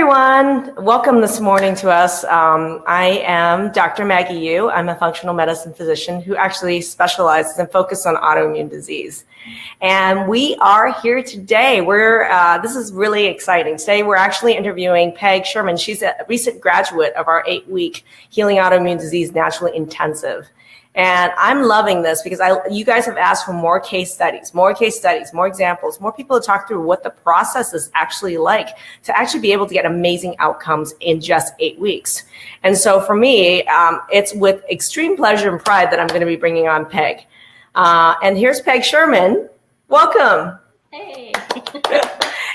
everyone. Welcome this morning to us. I am Dr. Maggie Yu. I'm a functional medicine physician who actually specializes and focuses on autoimmune disease. And we are here today. This is really exciting. Today we're actually interviewing Peg Sherman. She's a recent graduate of our 8-week Healing Autoimmune Disease Naturally Intensive. And I'm loving this because you guys have asked for more case studies, more examples, more people to talk through what the process is actually like to actually be able to get amazing outcomes in just 8 weeks. And so for me, it's with extreme pleasure and pride that I'm going to be bringing on Peg. And here's Peg Sherman. Welcome. Hey.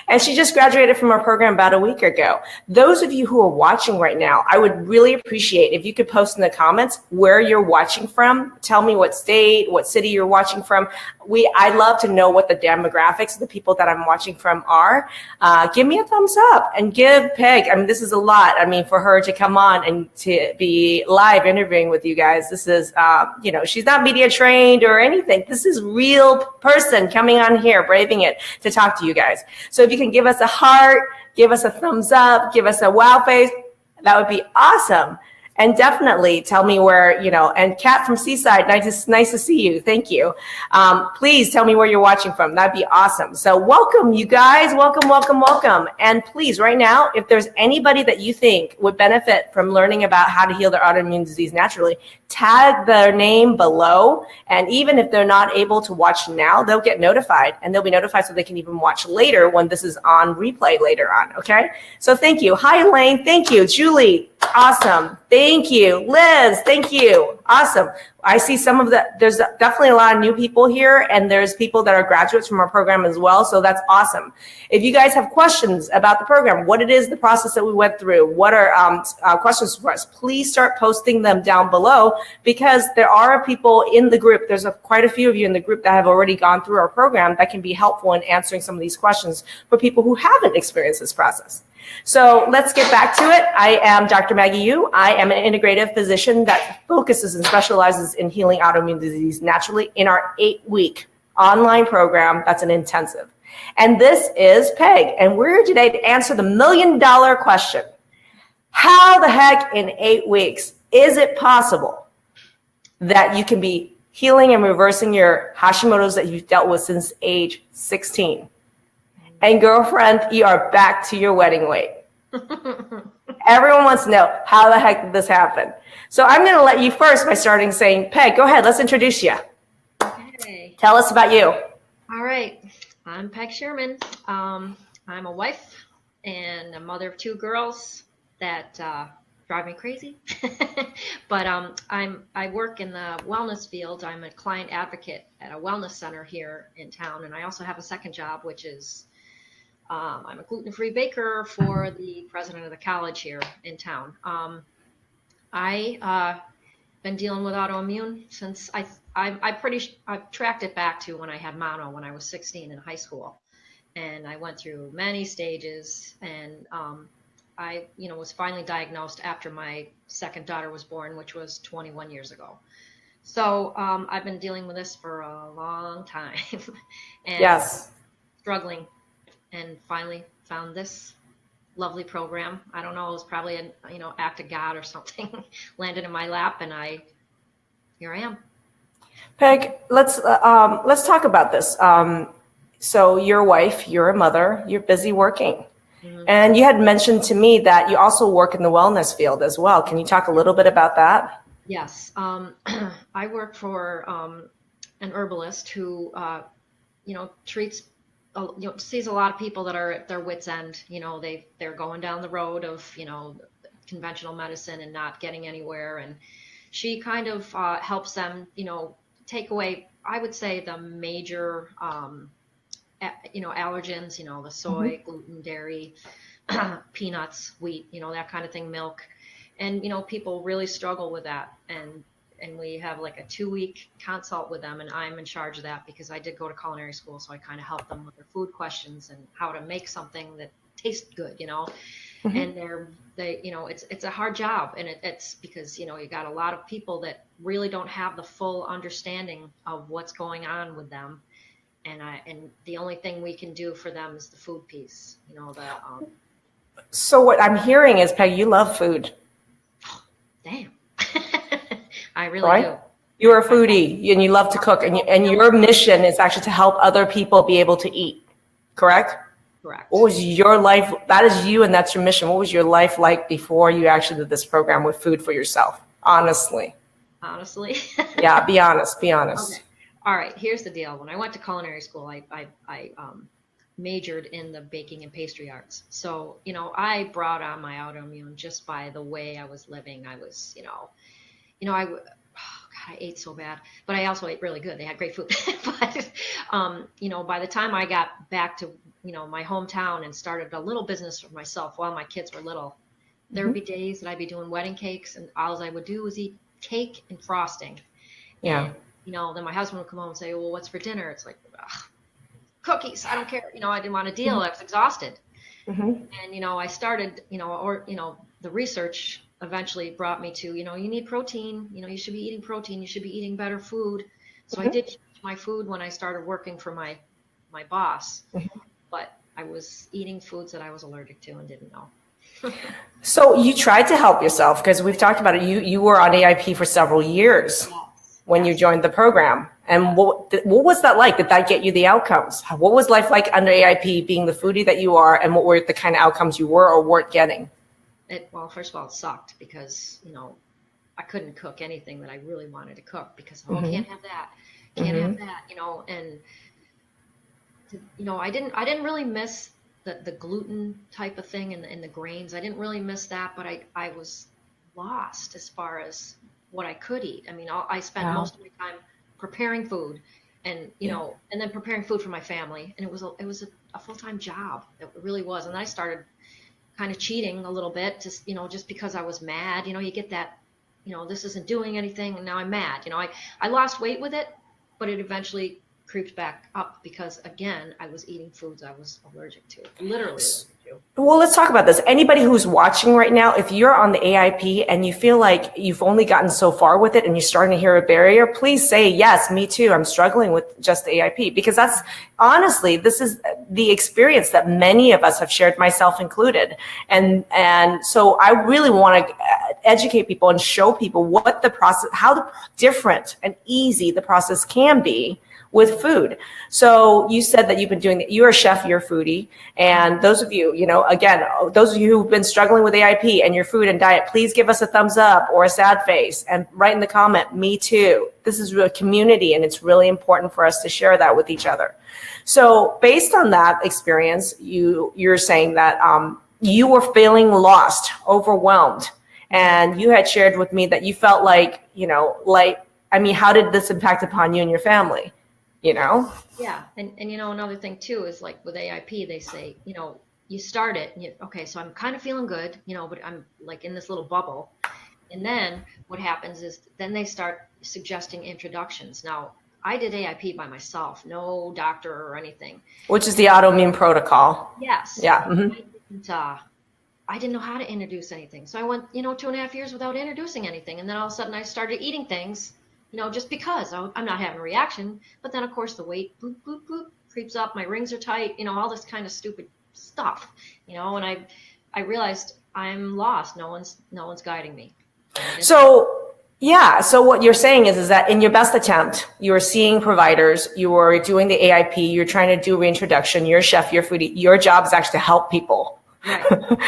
And she just graduated from our program about a week ago. Those of you who are watching right now, I would really appreciate if you could post in the comments where you're watching from. Tell me what state, what city you're watching from. I'd love to know what the demographics of the people that I'm watching from are. Give me a thumbs up and give Peg, this is a lot. For her to come on and to be live interviewing with you guys. This is, she's not media trained or anything. This is real person coming on here, braving it to talk to you guys. So if you can give us a heart, give us a thumbs up, give us a wow face, that would be awesome. And definitely tell me where, and Kat from Seaside, nice to see you. Thank you. Please tell me where you're watching from. That'd be awesome. So welcome, you guys. Welcome. And please, right now, if there's anybody that you think would benefit from learning about how to heal their autoimmune disease naturally, tag their name below. And even if they're not able to watch now, they'll get notified. And they'll be notified so they can even watch later when this is on replay later on. Okay? So thank you. Hi, Elaine. Thank you. Julie. Awesome. Thank you. Liz, thank you. Awesome. I see there's definitely a lot of new people here, and there's people that are graduates from our program as well. So that's awesome. If you guys have questions about the program, what it is, the process that we went through, what are questions for us, please start posting them down below, because there are people in the group. There's quite a few of you in the group that have already gone through our program that can be helpful in answering some of these questions for people who haven't experienced this process. So let's get back to it. I am Dr. Maggie Yu. I am an integrative physician that focuses and specializes in healing autoimmune disease naturally in our 8-week online program that's an intensive. And this is Peg, and we're here today to answer the $1 million question. How the heck in 8 weeks is it possible that you can be healing and reversing your Hashimoto's that you've dealt with since age 16? And girlfriend, you are back to your wedding weight. Everyone wants to know, how the heck did this happen? So I'm going to let you first by starting saying, Peg, go ahead. Let's introduce you. Okay. Tell us about you. All right. I'm Peg Sherman. I'm a wife and a mother of 2 girls that drive me crazy. But I work in the wellness field. I'm a client advocate at a wellness center here in town. And I also have a second job, which is I'm a gluten-free baker for the president of the college here in town. I've been dealing with autoimmune since I've tracked it back to when I had mono when I was 16 in high school, and I went through many stages, and I was finally diagnosed after my second daughter was born, which was 21 years ago. So I've been dealing with this for a long time, and yes, struggling. And finally found this lovely program. I don't know, it was probably an act of God or something landed in my lap, and here I am. Peg, let's talk about this. So you're a wife, you're a mother, you're busy working. Mm-hmm. And you had mentioned to me that you also work in the wellness field as well. Can you talk a little bit about that? Yes. I work for an herbalist who treats sees a lot of people that are at their wits' end. They're going down the road of conventional medicine and not getting anywhere, and she kind of helps them take away, I would say, the major allergens, the soy, mm-hmm. gluten, dairy, peanuts, wheat, that kind of thing, milk, and people really struggle with that, and we have like a 2-week consult with them, and I'm in charge of that because I did go to culinary school, so I kind of help them with their food questions and how to make something that tastes good, mm-hmm. and it's a hard job, and it's because you got a lot of people that really don't have the full understanding of what's going on with them, and the only thing we can do for them is the food piece, So what I'm hearing is, Peg, you love food, Damn. I really right? do. You're a foodie and you love to cook, and your mission is actually to help other people be able to eat, correct? What Correct. was your life? That is you, and that's your mission. What was your life like before you actually did this program with food for yourself? Honestly. Honestly. Yeah, be honest, be Okay. honest. All right. Here's the deal. When I went to culinary school, I majored in the baking and pastry arts. So, I brought on my autoimmune just by the way I was living. I was, oh God, I ate so bad, but I also ate really good. They had great food. But, by the time I got back to, my hometown and started a little business for myself while my kids were little, there would be days that I'd be doing wedding cakes and all I would do was eat cake and frosting. Yeah. And, then my husband would come home and say, well, what's for dinner? It's like, ugh, cookies. I don't care. I didn't want to deal. I was exhausted. Mm-hmm. And, I started, the research eventually brought me to, you need protein, you should be eating protein, you should be eating better food. So I did change my food when I started working for my boss, but I was eating foods that I was allergic to and didn't know. So you tried to help yourself because we've talked about it. You were on AIP for several years when you joined the program. And what was that like? Did that get you the outcomes? What was life like under AIP, being the foodie that you are, and what were the kind of outcomes you were or weren't getting? Well, first of all, it sucked because, I couldn't cook anything that I really wanted to cook because, can't have that, can't have that, and, I didn't really miss the gluten type of thing and the grains. I didn't really miss that, but I was lost as far as what I could eat. I mean, I spent most of my time preparing food and, and then preparing food for my family. And it was a full-time job. It really was. And then I started kind of cheating a little bit, just because I was mad. You get that, this isn't doing anything, and now I'm mad. I lost weight with it, but it eventually creeped back up because, again, I was eating foods I was allergic to, literally allergic to. Well, let's talk about this. Anybody who's watching right now, if you're on the AIP and you feel like you've only gotten so far with it and you're starting to hear a barrier, please say, yes, me too. I'm struggling with just the AIP, because that's honestly, this is the experience that many of us have shared, myself included. And so I really want to educate people and show people what the process, how different and easy the process can be with food. So you said that you've been doing that. You're a chef, you're a foodie. And those of you, again, those of you who've been struggling with AIP and your food and diet, please give us a thumbs up or a sad face and write in the comment, me too. This is a community and it's really important for us to share that with each other. So based on that experience, you're saying that you were feeling lost, overwhelmed. And you had shared with me that you felt like, how did this impact upon you and your family? Yeah. And another thing too is like with AIP, they say, you start it and okay, so I'm kind of feeling good, but I'm like in this little bubble. And then what happens is then they start suggesting introductions. Now, I did AIP by myself, no doctor or anything. Which is the autoimmune protocol. Yes. Yeah. Mm-hmm. I didn't know how to introduce anything. So I went, 2.5 years without introducing anything. And then all of a sudden I started eating things, just because I'm not having a reaction. But then, of course, the weight, boop, boop, boop, creeps up. My rings are tight, all this kind of stupid stuff, and I realized I'm lost. No one's guiding me. So, yeah. So what you're saying is that in your best attempt, you were seeing providers, you were doing the AIP, you're trying to do reintroduction, you're a chef, you're a foodie. Your job is actually to help people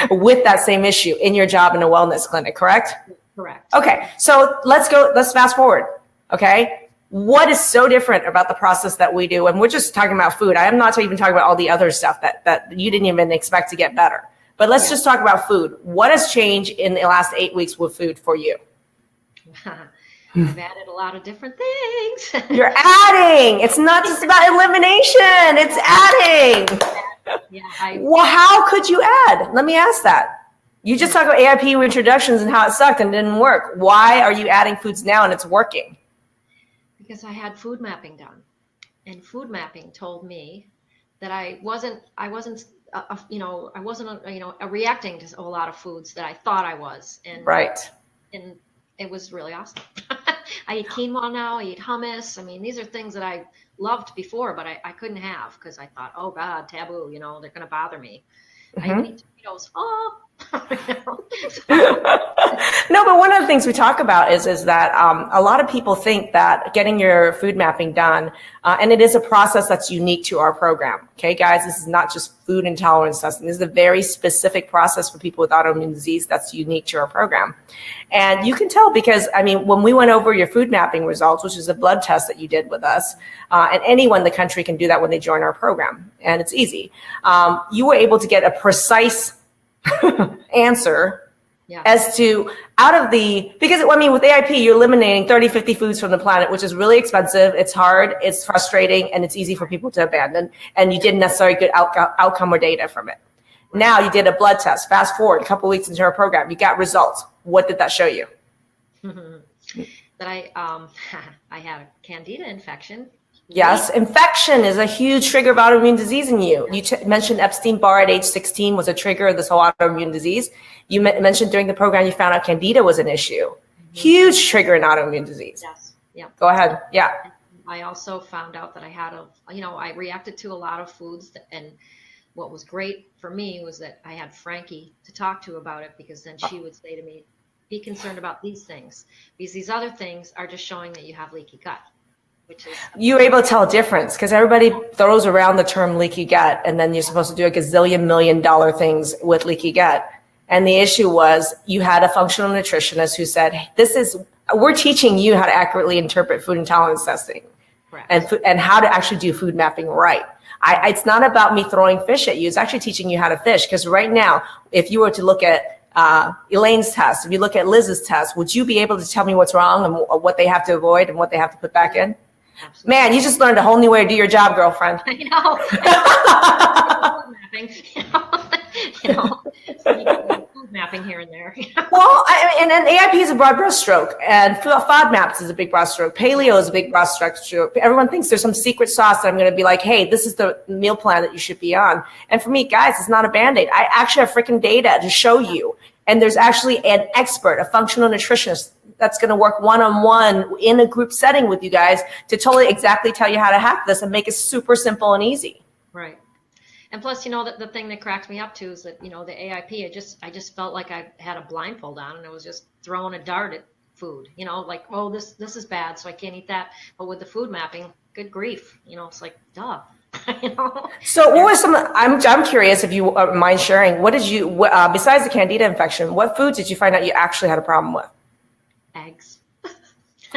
with that same issue in your job in a wellness clinic, correct? Correct. Okay. So let's fast forward. Okay. What is so different about the process that we do? And we're just talking about food. I am not even talking about all the other stuff that you didn't even expect to get better. But let's just talk about food. What has changed in the last 8 weeks with food for you? I've added a lot of different things. You're adding. It's not just about elimination. It's adding. Well, how could you add? Let me ask that. You just talked about AIP reintroductions and how it sucked and didn't work. Why are you adding foods now and it's working? Because I had food mapping done, and food mapping told me that I wasn't reacting to a lot of foods that I thought I was. And right. And it was really awesome. I eat quinoa now. I eat hummus. I mean, these are things that I loved before, but I couldn't have because I thought, oh God, taboo. They're going to bother me. I even eat tomatoes. Oh, No, but one of the things we talk about is that a lot of people think that getting your food mapping done, and it is a process that's unique to our program. Okay, guys, this is not just food intolerance testing. This is a very specific process for people with autoimmune disease that's unique to our program. And you can tell because, I mean, when we went over your food mapping results, which is a blood test that you did with us, and anyone in the country can do that when they join our program, and it's easy. You were able to get a precise answer as to because I mean, with AIP, you're eliminating 30, 50 foods from the planet, which is really expensive. It's hard, it's frustrating, and it's easy for people to abandon. And you didn't necessarily get outcome or data from it. Now you did a blood test. Fast forward a couple of weeks into our program, you got results. What did that show you? That I had a candida infection. Yes, infection is a huge trigger of autoimmune disease in you. You mentioned Epstein-Barr at age 16 was a trigger of this whole autoimmune disease. You mentioned during the program you found out candida was an issue. Huge trigger in autoimmune disease. Yes. Yeah. Go ahead. Yeah. I also found out that I had I reacted to a lot of foods, and what was great for me was that I had Frankie to talk to about it, because then she would say to me, be concerned about these things, because these other things are just showing that you have leaky gut. You were able to tell a difference, because everybody throws around the term leaky gut, and then you're supposed to do a gazillion $1 million things with leaky gut. And the issue was you had a functional nutritionist who said, we're teaching you how to accurately interpret food intolerance testing and how to actually do food mapping right. It's not about me throwing fish at you. It's actually teaching you how to fish. Because right now, if you were to look at Elaine's test, if you look at Liz's test, would you be able to tell me what's wrong and what they have to avoid and what they have to put back in? Absolutely. Man, you just learned a whole new way to do your job, girlfriend. I know. Food mapping here and there. Well, and AIP is a broad brush stroke, and FODMAPs is a big brush stroke. Paleo is a big brush stroke. Everyone thinks there's some secret sauce that I'm going to be like, hey, this is the meal plan that you should be on. And for me, guys, it's not a Band-Aid. I actually have freaking data to show you. And there's actually an expert, a functional nutritionist, that's going to work one-on-one in a group setting with you guys to totally exactly tell you how to hack this and make it super simple and easy. Right. And plus, the thing that cracks me up too is that, the AIP, I just felt like I had a blindfold on and I was just throwing a dart at food, like, oh, this is bad, so I can't eat that. But with the food mapping, good grief, it's like, duh. So what was I'm curious if you mind sharing, what did you, besides the candida infection, what foods did you find out you actually had a problem with? Eggs.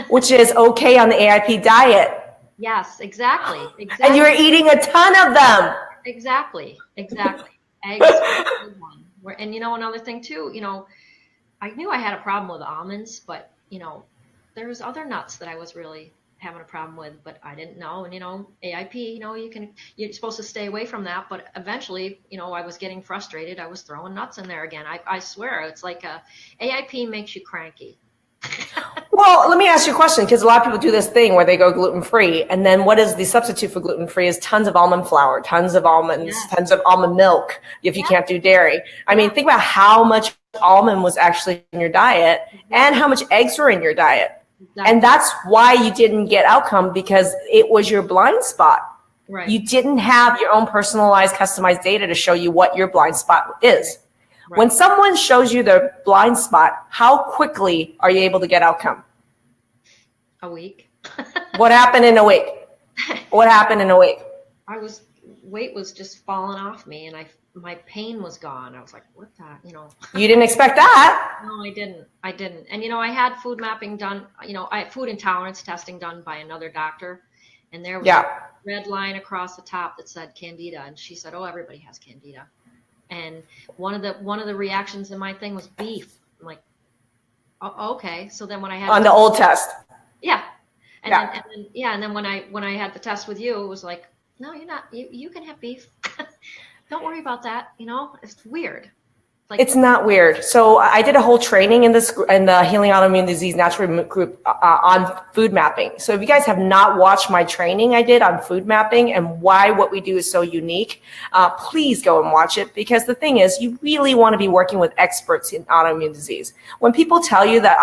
Which is okay on the AIP diet. Yes, exactly. And you were eating a ton of them. Exactly. Eggs were a good one. And another thing too, I knew I had a problem with almonds, but there was other nuts that I was really having a problem with, but I didn't know. And AIP, you're supposed to stay away from that. But eventually, I was getting frustrated. I was throwing nuts in there again. I swear, it's like AIP makes you cranky. Well, let me ask you a question, because a lot of people do this thing where they go gluten-free, and then what is the substitute for gluten-free is tons of almond flour, tons of almonds, tons of almond milk if you can't do dairy. I mean, think about how much almond was actually in your diet and how much eggs were in your diet. Exactly. And that's why you didn't get outcome, because it was your blind spot. Right. You didn't have your own personalized, customized data to show you what your blind spot is. Right. When someone shows you their blind spot, how quickly are you able to get outcome? A week. What happened in a week? What happened in a week? Weight was just falling off me, and my pain was gone. I was like, what the, You didn't expect that. No, I didn't. And, I had food mapping done, I had food intolerance testing done by another doctor, and there was a red line across the top that said candida. And she said, oh, everybody has candida. And one of the reactions in my thing was beef. I'm like, oh, okay. So then when I had on the old test. Yeah. And then when I had the test with you, it was like, no, you're not, you can have beef. Don't worry about that. It's weird. It's not weird. So I did a whole training in the Healing Autoimmune Disease Natural group on food mapping. So if you guys have not watched my training I did on food mapping and why what we do is so unique, please go and watch it, because the thing is, you really want to be working with experts in autoimmune disease. When people tell you that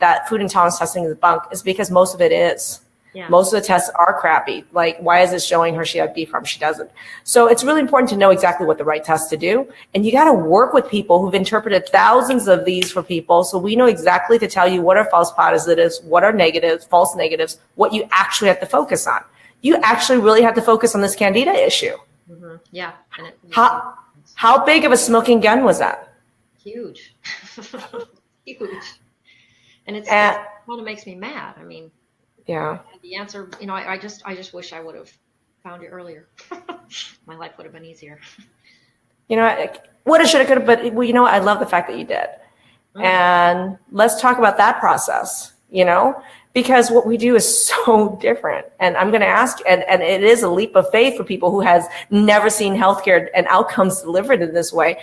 that food intolerance testing is bunk, it's because most of it is. Yeah. Most of the tests are crappy. Like, why is it showing her she had B farm? She doesn't. So it's really important to know exactly what the right test to do. And you got to work with people who've interpreted thousands of these for people. So we know exactly to tell you what are false positives, what are negatives, false negatives, what you actually have to focus on. You actually really have to focus on this candida issue. Mm-hmm. Yeah. And how big of a smoking gun was that? Huge. Huge. And it kind of makes me mad. I mean, yeah. The answer, you know, I just wish I would have found you earlier. My life would have been easier. You know, woulda, shoulda, coulda, but well, you know what? I love the fact that you did. Mm-hmm. And let's talk about that process, you know, because what we do is so different. And I'm going to ask, and it is a leap of faith for people who has never seen healthcare and outcomes delivered in this way.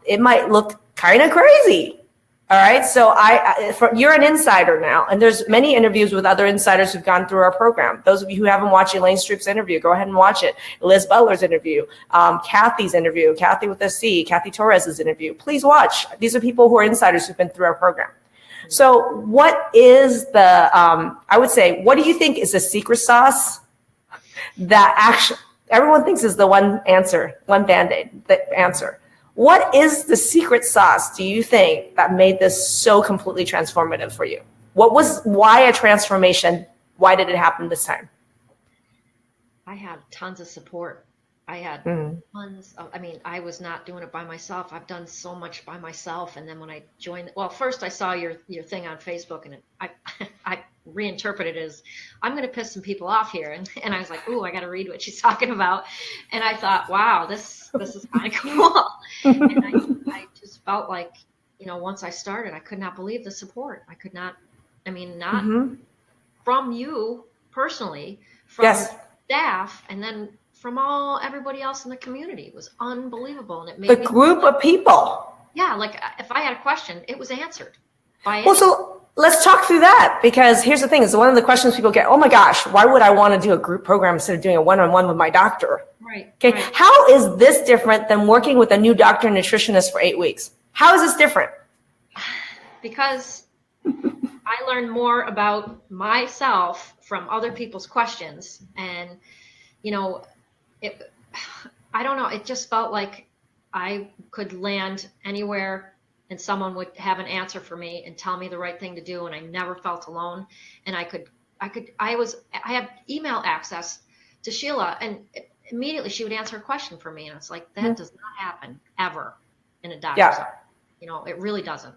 It might look kind of crazy. All right. So you're an insider now, and there's many interviews with other insiders who've gone through our program. Those of you who haven't watched Elaine Stroop's interview, go ahead and watch it. Liz Butler's interview, Kathy's interview, Kathy with a C, Kathy Torres's interview. Please watch. These are people who are insiders who've been through our program. So what is I would say, what do you think is the secret sauce that actually everyone thinks is the one answer, one Band-Aid, the answer? What is the secret sauce, do you think, that made this so completely transformative for you? Why a transformation? Why did it happen this time? I had tons of support. I had tons of, I mean, I was not doing it by myself. I've done so much by myself. And then when I joined, well, first I saw your thing on Facebook, and I reinterpreted it as, I'm going to piss some people off here. And I was like, ooh, I got to read what she's talking about. And I thought, wow, this is kind of cool. And I just felt like, you know, once I started, I could not believe the support. I could not, I mean, not from you personally, from staff, and then from everybody else in the community. It was unbelievable. And it made the group of people. Yeah. Like if I had a question, it was answered by well, so let's talk through that, because here's the thing is one of the questions people get, oh my gosh, why would I want to do a group program instead of doing a one-on-one with my doctor? Right. Okay. Right. How is this different than working with a new doctor and nutritionist for 8 weeks? How is this different? Because I learned more about myself from other people's questions. And, you know, I don't know, it just felt like I could land anywhere and someone would have an answer for me and tell me the right thing to do. And I never felt alone. And I have email access to Sheila, and immediately she would answer a question for me. And it's like, that does not happen ever in a doctor's office. You know, it really doesn't.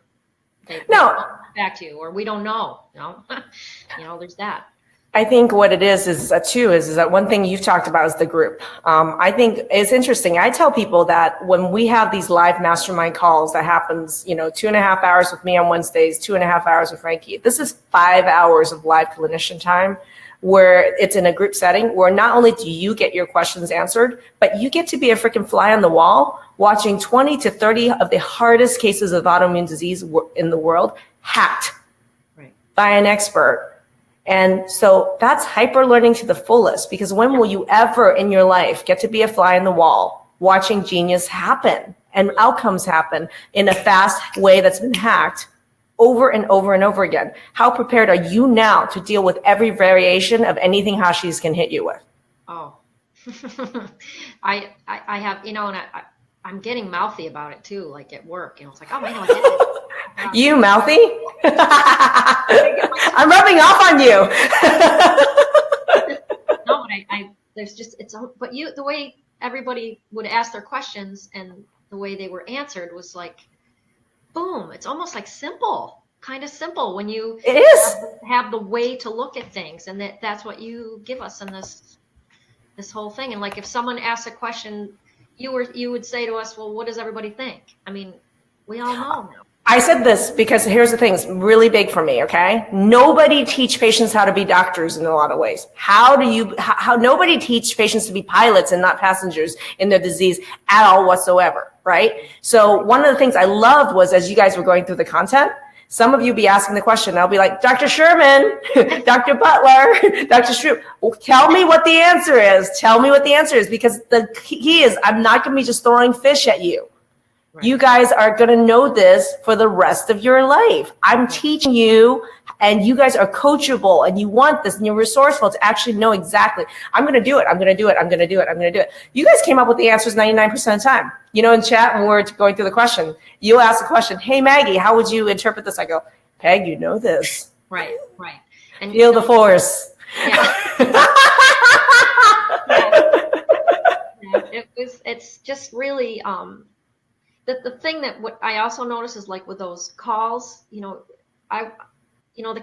They don't come back to you, or we don't know, you know, there's that. I think what it is that one thing you've talked about is the group. I think it's interesting. I tell people that when we have these live mastermind calls that happens, 2.5 hours with me on Wednesdays, 2.5 hours with Frankie, this is 5 hours of live clinician time where it's in a group setting where not only do you get your questions answered, but you get to be a freaking fly on the wall watching 20 to 30 of the hardest cases of autoimmune disease in the world hacked by an expert. And so that's hyper learning to the fullest, because when will you ever in your life get to be a fly in the wall watching genius happen and outcomes happen in a fast way that's been hacked over and over and over again? How prepared are you now to deal with every variation of anything Hashis can hit you with? Oh, I have, and I'm getting mouthy about it too, like at work, it's like, oh my God. You mouthy? I'm rubbing off on you. No, but there's just, but the way everybody would ask their questions and the way they were answered was like, boom, it's almost like kind of simple when you have the way to look at things. And that's what you give us in this whole thing. And like, if someone asks a question, you would say to us, well, what does everybody think? I mean, we all know now. I said this because here's the thing, it's really big for me, okay? Nobody teach patients how to be doctors in a lot of ways. How nobody teach patients to be pilots and not passengers in their disease at all whatsoever, right? So one of the things I loved was, as you guys were going through the content, some of you be asking the question, I'll be like, Dr. Sherman, Dr. Butler, Dr. Stroop, tell me what the answer is. Tell me what the answer is, because the key is I'm not going to be just throwing fish at you. Right. You guys are going to know this for the rest of your life. I'm teaching you, and you guys are coachable, and you want this, and you're resourceful to actually know exactly, I'm going to do it, I'm going to do it, I'm going to do it, I'm going to do it. You guys came up with the answers 99% of the time. You know, in chat, when we're going through the question, you'll ask the question, hey, Maggie, how would you interpret this? I go, Peg, you know this. Right, right. And feel the force. Yeah. It's just really, the thing that what I also notice is like with those calls, the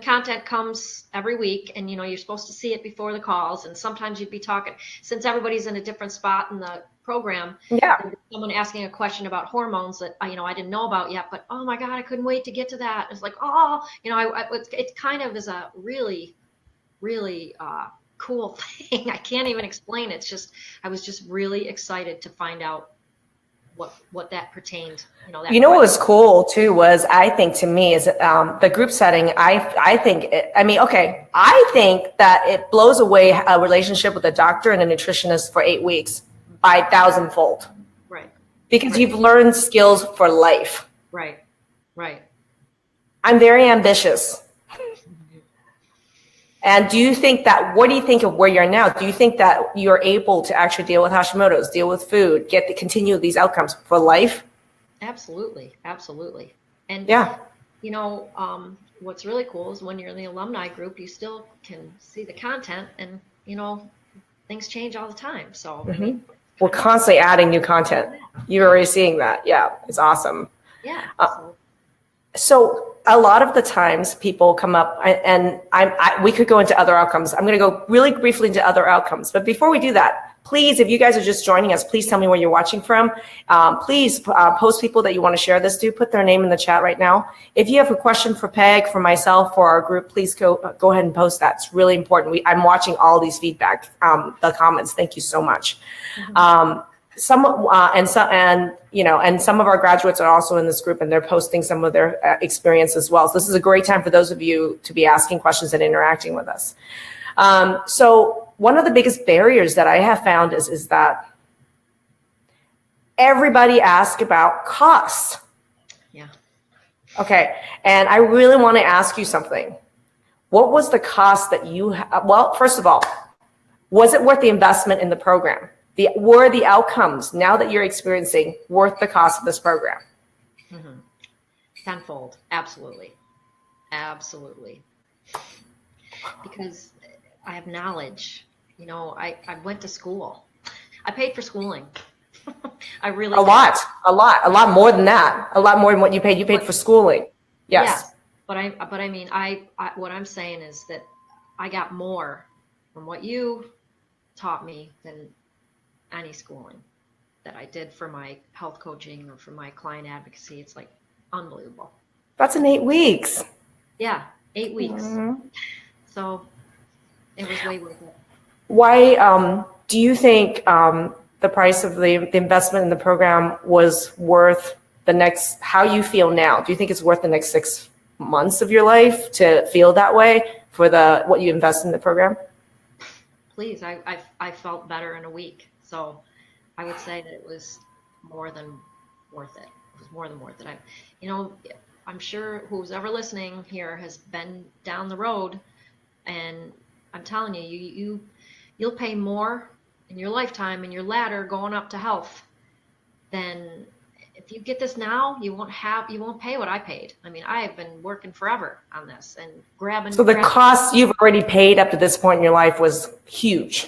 content comes every week, and you're supposed to see it before the calls, and sometimes you'd be talking, since everybody's in a different spot in the program. Yeah. Someone asking a question about hormones that I didn't know about yet, but oh my God, I couldn't wait to get to that. It's like, it kind of is a really, really cool thing. I can't even explain it. It's just, I was just really excited to find out what that pertained. What was cool too was, I think, to me, is the group setting. I think that it blows away a relationship with a doctor and a nutritionist for 8 weeks by 1,000-fold. Right. Because you've learned skills for life. Right. Right. I'm very ambitious. And what do you think of where you're now? Do you think that you're able to actually deal with Hashimoto's, deal with food, continue these outcomes for life? Absolutely. Absolutely. And yeah, what's really cool is when you're in the alumni group, you still can see the content, and, things change all the time. So we're constantly adding new content. You're already seeing that. Yeah. It's awesome. Yeah. So a lot of the times people come up, and we could go into other outcomes. I'm going to go really briefly into other outcomes. But before we do that, please, if you guys are just joining us, please tell me where you're watching from. Please post people that you want to share this to. Put their name in the chat right now. If you have a question for Peg, for myself, for our group, please go ahead and post that. It's really important. I'm watching all these feedback, the comments. Thank you so much. Some of our graduates are also in this group, and they're posting some of their experience as well. So this is a great time for those of you to be asking questions and interacting with us. So one of the biggest barriers that I have found is that everybody asks about costs. Yeah. Okay. And I really want to ask you something. What was the cost that well, first of all, was it worth the investment in the program? Were the outcomes, now that you're experiencing, worth the cost of this program? Mm-hmm. Tenfold. Absolutely. Absolutely. Because I have knowledge. I went to school. I paid for schooling. I really a lot more than that. A lot more than what you paid. You paid for schooling. Yes. Yeah, but I mean, what I'm saying is that I got more from what you taught me than any schooling that I did for my health coaching or for my client advocacy. It's like unbelievable. That's in 8 weeks. Yeah, 8 weeks. Mm-hmm. So it was way worth it. Why do you think the price of the investment in the program was worth how you feel now? Do you think it's worth the next 6 months of your life to feel that way for what you invest in the program? Please, I felt better in a week. So I would say that it was more than worth it. It was more than worth it. I'm sure who's ever listening here has been down the road, and I'm telling you, you'll pay more in your lifetime, in your ladder going up to health, than if you get this now. You won't pay what I paid. I mean, I have been working forever on this and grabbing. So the cost you've already paid up to this point in your life was huge.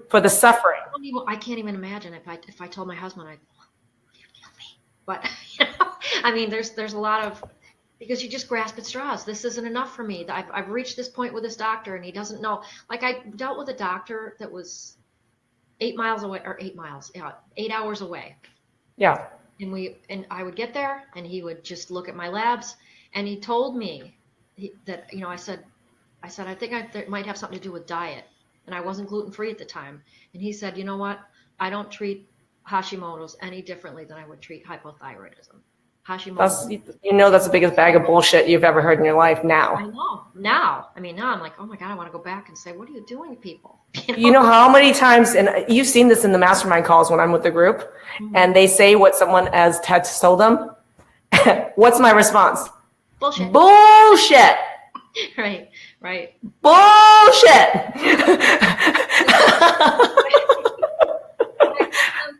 For the suffering. I can't even imagine if I told my husband, I'd kill me. But I mean, there's a lot of, because you just grasp at straws. This isn't enough for me. I've reached this point with this doctor, and he doesn't know. Like, I dealt with a doctor that was 8 miles away, or 8 miles, 8 hours away. Yeah. And I would get there, and he would just look at my labs, and he told me that I said I think it might have something to do with diet. And I wasn't gluten-free at the time. And he said, you know what? I don't treat Hashimoto's any differently than I would treat hypothyroidism. Hashimoto. That's the biggest bag of bullshit you've ever heard in your life now. I know. Now I'm like, oh my God, I want to go back and say, what are you doing to people? You know how many times, and you've seen this in the mastermind calls when I'm with the group, and they say what someone as Ted told them. What's my response? Bullshit. Bullshit. Right. Bullshit.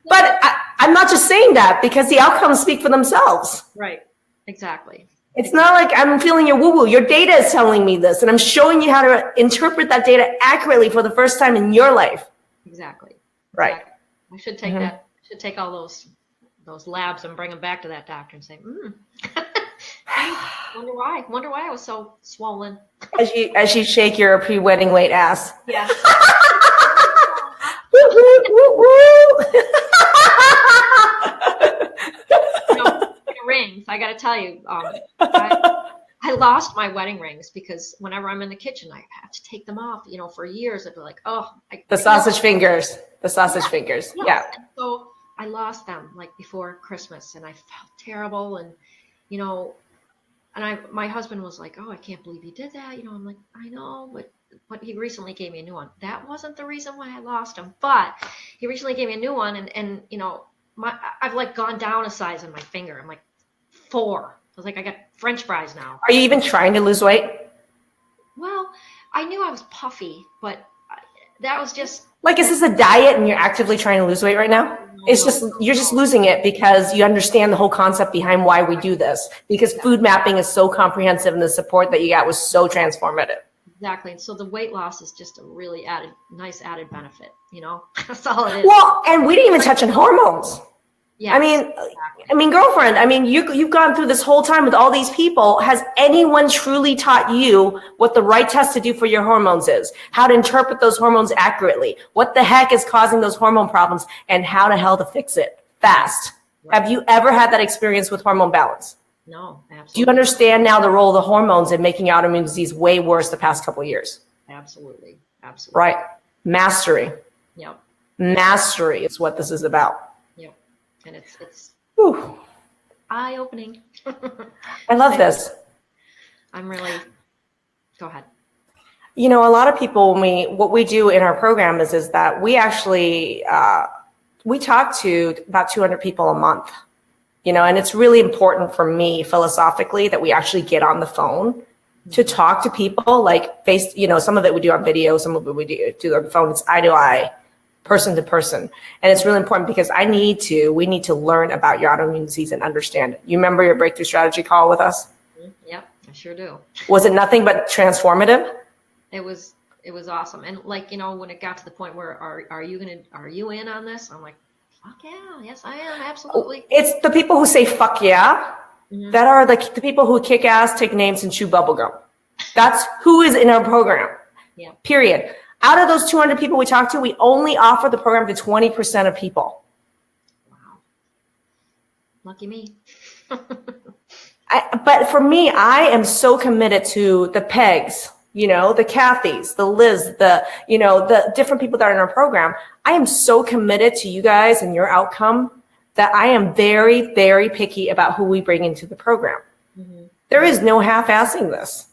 But I'm not just saying that because the outcomes speak for themselves. Right. Exactly. It's not like I'm feeling your woo-woo. Your data is telling me this, and I'm showing you how to interpret that data accurately for the first time in your life. Exactly. Right. I should take that. I should take all those labs and bring them back to that doctor and say, Wonder why I was so swollen. As you shake your pre-wedding weight ass. Yeah. Woo, woo, woo, woo. Rings. I got to tell you, I lost my wedding rings because whenever I'm in the kitchen, I have to take them off. For years, I'd be like, the sausage fingers. The sausage fingers. Yeah. And so I lost them like before Christmas, and I felt terrible. And my husband was like, "Oh, I can't believe you did that." I'm like, "I know, but he recently gave me a new one. That wasn't the reason why I lost them, but he recently gave me a new one, and I've like gone down a size on my finger. I'm like 4. I was like, I got French fries now. Are you even trying to lose weight? Well, I knew I was puffy, but that was just like, is this a diet and you're actively trying to lose weight right now? You're just losing it because you understand the whole concept behind why we do this, because food mapping is so comprehensive and the support that you got was so transformative. Exactly. And so the weight loss is just a really nice added benefit, That's all it is. Well, and we didn't even touch on hormones. Yeah. I mean, girlfriend, you've gone through this whole time with all these people. Has anyone truly taught you what the right test to do for your hormones is? How to interpret those hormones accurately? What the heck is causing those hormone problems, and how the hell to fix it fast? Right. Have you ever had that experience with hormone balance? No, absolutely. Do you understand now the role of the hormones in making autoimmune disease way worse the past couple of years? Absolutely. Right. Mastery. Yep. Mastery is what this is about. And it's Whew. eye-opening. I love this. I'm really, go ahead. A lot of people, what we do in our program is that we actually, we talk to about 200 people a month, and it's really important for me philosophically that we actually get on the phone to talk to people, like face, some of it we do on video, some of it we do on the phone. It's eye to eye, person to person. And it's really important because we need to learn about your autoimmune disease and understand it. You remember your breakthrough strategy call with us? Yep, I sure do. Was it nothing but transformative? It was awesome. And when it got to the point where are you in on this? I'm like, fuck yeah, yes I am, absolutely. It's the people who say fuck yeah, that are the people who kick ass, take names, and chew bubblegum. That's who is in our program. Yeah. Period. Out of those 200 people we talk to, we only offer the program to 20% of people. Wow. Lucky me. But for me, I am so committed to the Pegs, the Kathys, the Liz, the different people that are in our program. I am so committed to you guys and your outcome that I am very, very picky about who we bring into the program. Mm-hmm. There is no half-assing this.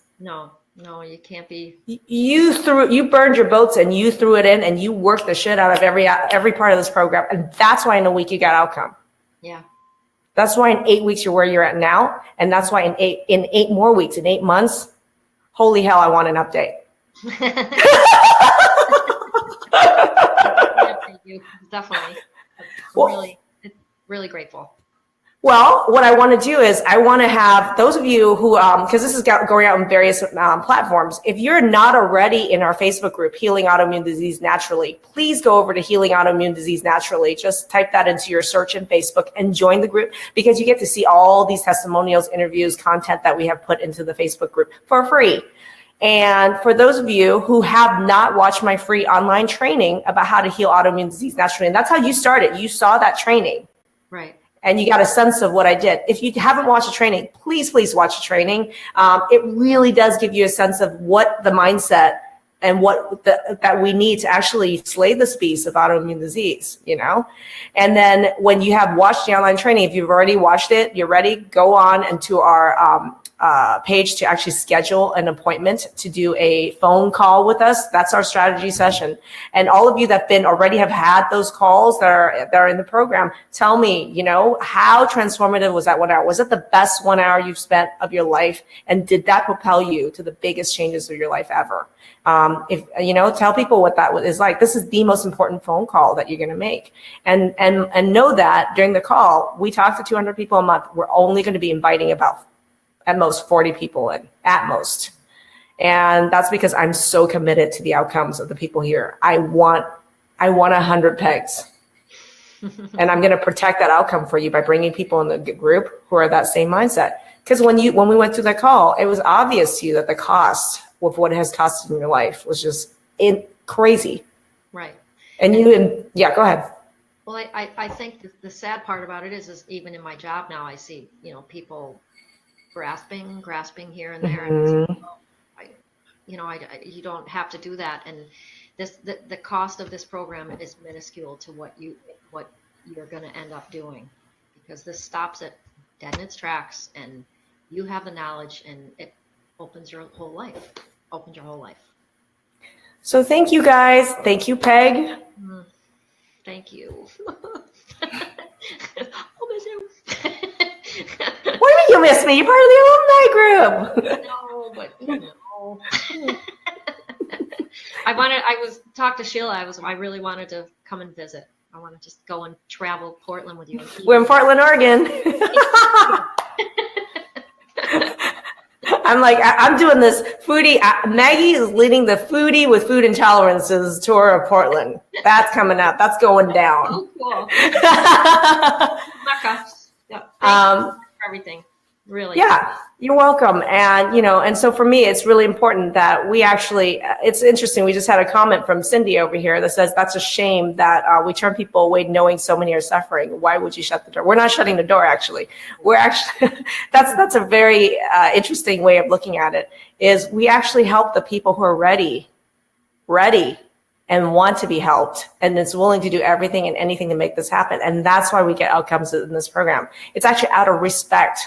No, you can't be. You burned your boats and you threw it in and you worked the shit out of every part of this program. And that's why in a week you got outcome. Yeah. That's why in 8 weeks you're where you're at now. And that's why in eight more weeks, in 8 months, holy hell, I want an update. Thank you. Definitely. Really grateful. Well, what I want to do is I want to have those of you who, because this is going out on various platforms, if you're not already in our Facebook group, Healing Autoimmune Disease Naturally, please go over to Healing Autoimmune Disease Naturally. Just type that into your search in Facebook and join the group, because you get to see all these testimonials, interviews, content that we have put into the Facebook group for free. And for those of you who have not watched my free online training about how to heal autoimmune disease naturally, and that's how you started. You saw that training. Right. And you got a sense of what I did. If you haven't watched the training, please watch the training. It really does give you a sense of what the mindset and that we need to actually slay this beast of autoimmune disease, you know? And then when you have watched the online training, if you've already watched it, you're ready, go on and to our page to actually schedule an appointment to do a phone call with us. That's our strategy session. And all of you that already have had those calls that are in the program, tell me, you know, how transformative was that 1 hour? Was it the best 1 hour you've spent of your life? And did that propel you to the biggest changes of your life ever? If you know, tell people what that is like. This is the most important phone call that you're going to make, and know that during the call, we talk to 200 people a month. We're only going to be inviting about at most 40 people in, at most. And that's because I'm so committed to the outcomes of the people here. I want 100 pegs. And I'm going to protect that outcome for you by bringing people in the group who are that same mindset. Because when we went through that call, it was obvious to you that the cost of what it has cost in your life was just crazy. Right. And yeah, go ahead. Well, I think the sad part about it is even in my job now, I see, you know, people grasping here and there. Mm-hmm. And you don't have to do that. And the cost of this program is minuscule to what you're going to end up doing, because this stops it dead in its tracks, and you have the knowledge, and it opens your whole life. So thank you guys. Thank you, Peg. Thank you. I'll miss you. What do you mean you miss me? You're part of the alumni group. No, but you know. I was talk to Sheila. I really wanted to come and visit. I want to just go and travel Portland with you. We're in Portland, Oregon. I'm like, I'm doing this foodie. Maggie is leading the foodie with food intolerances tour of Portland. That's coming up. That's going down. Oh, cool. Yeah, thank you for everything. Really. Yeah, you're welcome. And, you know, and so for me, it's really important that we actually, it's interesting. We just had a comment from Cindy over here that says, that's a shame that we turn people away knowing so many are suffering. Why would you shut the door? We're not shutting the door, actually. We're actually, that's a very interesting way of looking at it, is we actually help the people who are ready and want to be helped, and is willing to do everything and anything to make this happen. And that's why we get outcomes in this program. It's actually out of respect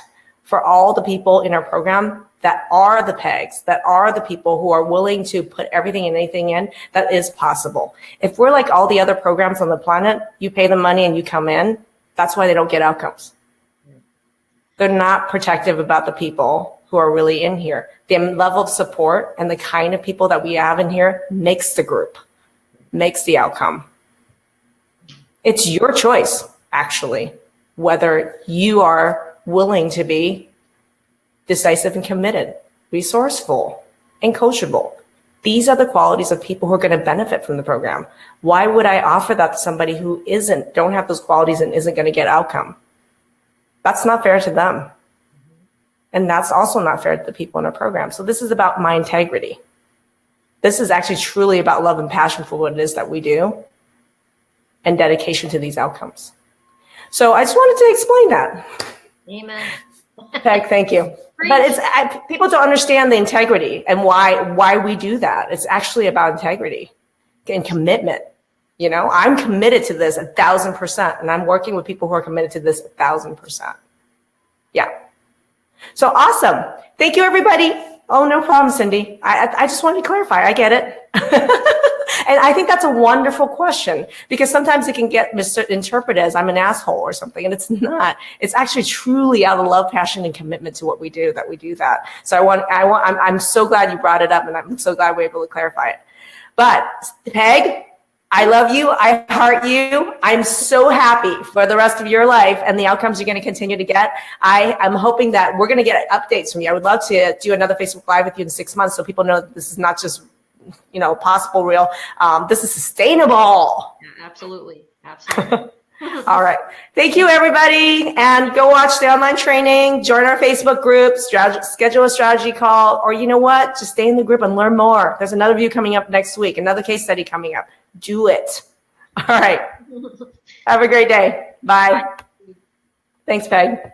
for all the people in our program that are the pegs, that are the people who are willing to put everything and anything in that is possible. If we're like all the other programs on the planet, you pay them money and you come in, that's why they don't get outcomes. They're not protective about the people who are really in here. The level of support and the kind of people that we have in here makes the group, makes the outcome. It's your choice, actually, whether you are willing to be decisive and committed, resourceful, and coachable. These are the qualities of people who are going to benefit from the program. Why would I offer that to somebody who don't have those qualities and isn't going to get outcome? That's not fair to them. And that's also not fair to the people in our program. So this is about my integrity. This is actually truly about love and passion for what it is that we do and dedication to these outcomes. So I just wanted to explain that. Amen. Peg, thank you. But people don't understand the integrity and why we do that. It's actually about integrity and commitment. You know, I'm committed to this 1,000%, and I'm working with people who are committed to this 1,000%. Yeah. So awesome. Thank you, everybody. Oh, no problem, Cindy. I just wanted to clarify. I get it. And I think that's a wonderful question, because sometimes it can get misinterpreted as I'm an asshole or something, and it's not. It's actually truly out of love, passion, and commitment to what we do that we do that. So I'm so glad you brought it up, and I'm so glad we're able to clarify it. But Peg, I love you. I heart you. I'm so happy for the rest of your life and the outcomes you're going to continue to get. I'm hoping that we're going to get updates from you. I would love to do another Facebook Live with you in 6 months so people know that this is not just, you know, possible, real. This is sustainable. Yeah, absolutely. All right. Thank you, everybody. And go watch the online training, join our Facebook group, schedule a strategy call, or you know what? Just stay in the group and learn more. There's another view coming up next week, another case study coming up. Do it. All right. Have a great day. Bye. Thanks, Peg.